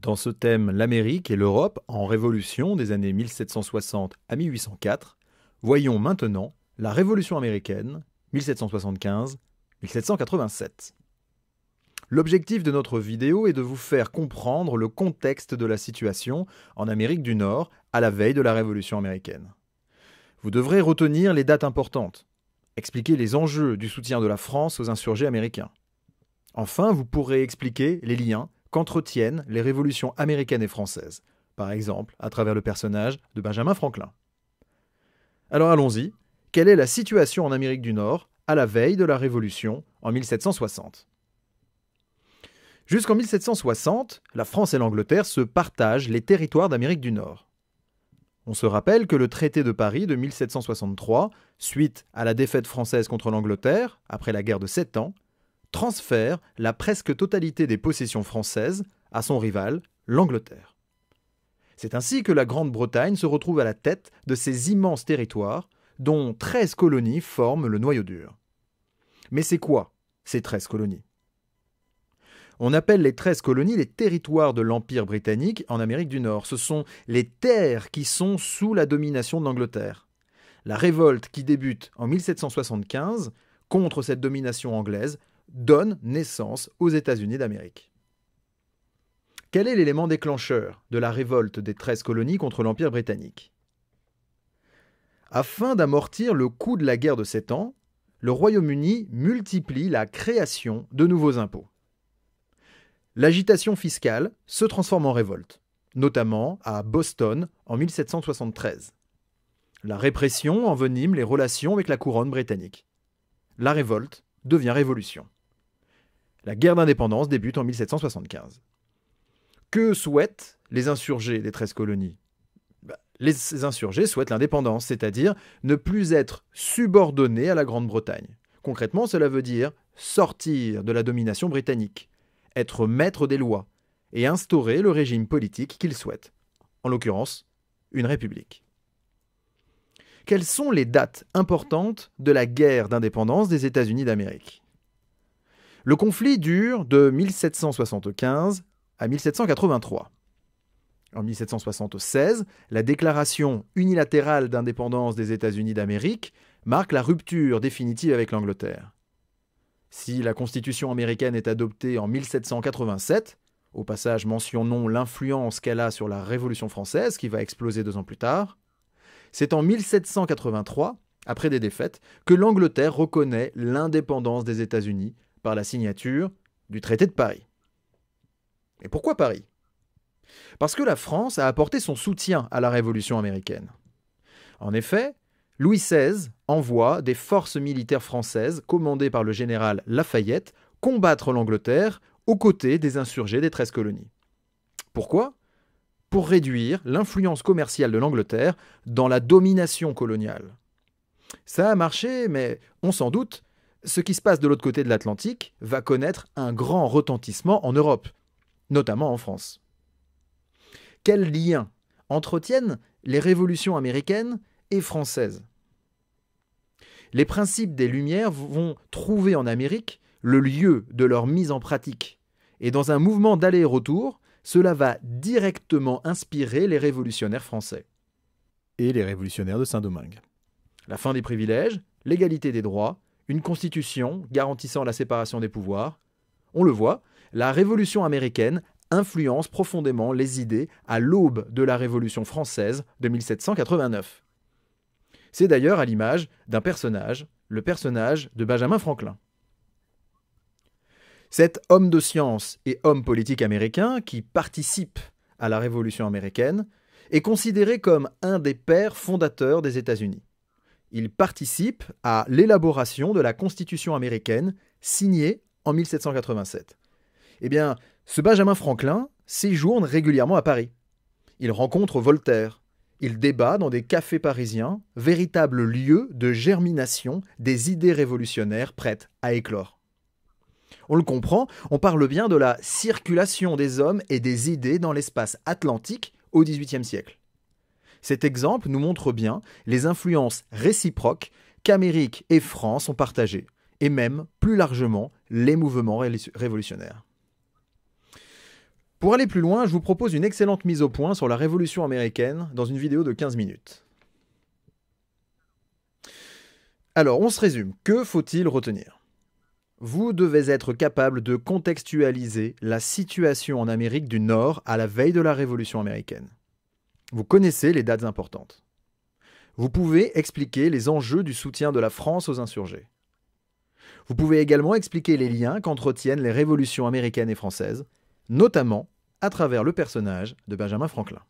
Dans ce thème, l'Amérique et l'Europe en révolution des années 1760 à 1804, voyons maintenant la Révolution américaine 1775-1787. L'objectif de notre vidéo est de vous faire comprendre le contexte de la situation en Amérique du Nord à la veille de la Révolution américaine. Vous devrez retenir les dates importantes, expliquer les enjeux du soutien de la France aux insurgés américains. Enfin, vous pourrez expliquer les liens qu'entretiennent les révolutions américaines et françaises, par exemple à travers le personnage de Benjamin Franklin. Alors allons-y, quelle est la situation en Amérique du Nord à la veille de la Révolution en 1760 ? Jusqu'en 1760, la France et l'Angleterre se partagent les territoires d'Amérique du Nord. On se rappelle que le traité de Paris de 1763, suite à la défaite française contre l'Angleterre, après la guerre de 7 ans, transfère la presque totalité des possessions françaises à son rival, l'Angleterre. C'est ainsi que la Grande-Bretagne se retrouve à la tête de ces immenses territoires, dont 13 colonies forment le noyau dur. Mais c'est quoi, ces 13 colonies ? On appelle les 13 colonies les territoires de l'Empire britannique en Amérique du Nord. Ce sont les terres qui sont sous la domination de l'Angleterre. La révolte qui débute en 1775 contre cette domination anglaise donne naissance aux États-Unis d'Amérique. Quel est l'élément déclencheur de la révolte des 13 colonies contre l'Empire britannique ? Afin d'amortir le coût de la guerre de 7 ans, le Royaume-Uni multiplie la création de nouveaux impôts. L'agitation fiscale se transforme en révolte, notamment à Boston en 1773. La répression envenime les relations avec la couronne britannique. La révolte devient révolution. La guerre d'indépendance débute en 1775. Que souhaitent les insurgés des 13 colonies ? Les insurgés souhaitent l'indépendance, c'est-à-dire ne plus être subordonnés à la Grande-Bretagne. Concrètement, cela veut dire sortir de la domination britannique, être maître des lois et instaurer le régime politique qu'ils souhaitent, en l'occurrence, une république. Quelles sont les dates importantes de la guerre d'indépendance des États-Unis d'Amérique ? Le conflit dure de 1775 à 1783. En 1776, la déclaration unilatérale d'indépendance des États-Unis d'Amérique marque la rupture définitive avec l'Angleterre. Si la Constitution américaine est adoptée en 1787, au passage mentionnons l'influence qu'elle a sur la Révolution française qui va exploser 2 ans plus tard, c'est en 1783, après des défaites, que l'Angleterre reconnaît l'indépendance des États-Unis par la signature du traité de Paris. Et pourquoi Paris ? Parce que la France a apporté son soutien à la Révolution américaine. En effet, Louis XVI envoie des forces militaires françaises commandées par le général Lafayette combattre l'Angleterre aux côtés des insurgés des 13 colonies. Pourquoi ? Pour réduire l'influence commerciale de l'Angleterre dans la domination coloniale. Ça a marché, mais on s'en doute, ce qui se passe de l'autre côté de l'Atlantique va connaître un grand retentissement en Europe, notamment en France. Quels liens entretiennent les révolutions américaines et françaises ? Les principes des Lumières vont trouver en Amérique le lieu de leur mise en pratique. Et dans un mouvement d'aller-retour, cela va directement inspirer les révolutionnaires français. Et les révolutionnaires de Saint-Domingue. La fin des privilèges, l'égalité des droits, une constitution garantissant la séparation des pouvoirs. On le voit, la Révolution américaine influence profondément les idées à l'aube de la Révolution française de 1789. C'est d'ailleurs à l'image d'un personnage, le personnage de Benjamin Franklin. Cet homme de science et homme politique américain qui participe à la Révolution américaine est considéré comme un des pères fondateurs des États-Unis. Il participe à l'élaboration de la Constitution américaine signée en 1787. Eh bien, ce Benjamin Franklin séjourne régulièrement à Paris. Il rencontre Voltaire. Il débat dans des cafés parisiens, véritable lieu de germination des idées révolutionnaires prêtes à éclore. On le comprend, on parle bien de la circulation des hommes et des idées dans l'espace atlantique au XVIIIe siècle. Cet exemple nous montre bien les influences réciproques qu'Amérique et France ont partagées, et même, plus largement, les mouvements révolutionnaires. Pour aller plus loin, je vous propose une excellente mise au point sur la Révolution américaine dans une vidéo de 15 minutes. Alors, on se résume. Que faut-il retenir ? Vous devez être capable de contextualiser la situation en Amérique du Nord à la veille de la Révolution américaine. Vous connaissez les dates importantes. Vous pouvez expliquer les enjeux du soutien de la France aux insurgés. Vous pouvez également expliquer les liens qu'entretiennent les révolutions américaines et françaises, notamment à travers le personnage de Benjamin Franklin.